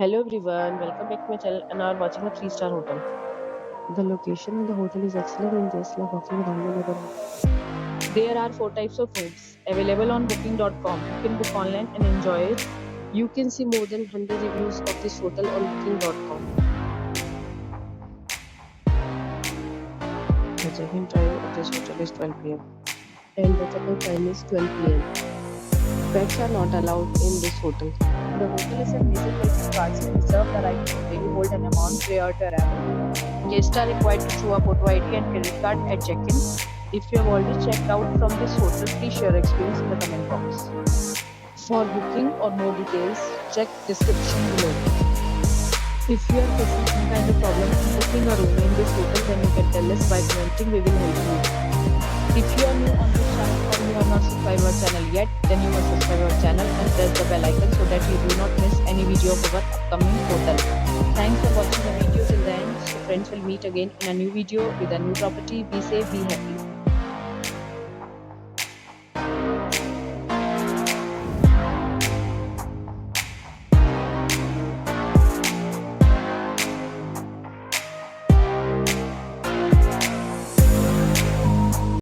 Hello everyone, welcome back to my channel and are watching a 3-star hotel. The location of the hotel is excellent and guests love walking around the neighborhood. There are 4 types of rooms available on booking.com. You can book online and enjoy it. You can see more than 100 reviews of this hotel on booking.com. The check-in time of this hotel is 12 p.m. and the check-out time is 12 p.m. Pets are not allowed in this hotel. The hotel is a major place cards and reserve the right to pay hold an amount prior to arrival. Guests are required to show a photo ID and credit card at check-in. If you have already checked out from this hotel, please share your experience in the comment box. For booking or more details, check description below. If you are facing some kind of problem in booking a room in this hotel, then you can tell us by commenting. We will help you. If you are new on this channel or you have not subscribed our channel yet, then you must subscribe our channel and press the bell icon so that you do not miss any video of our upcoming hotel. Thanks for watching the video till the end. So friends, will meet again in a new video with a new property. Be safe, be happy.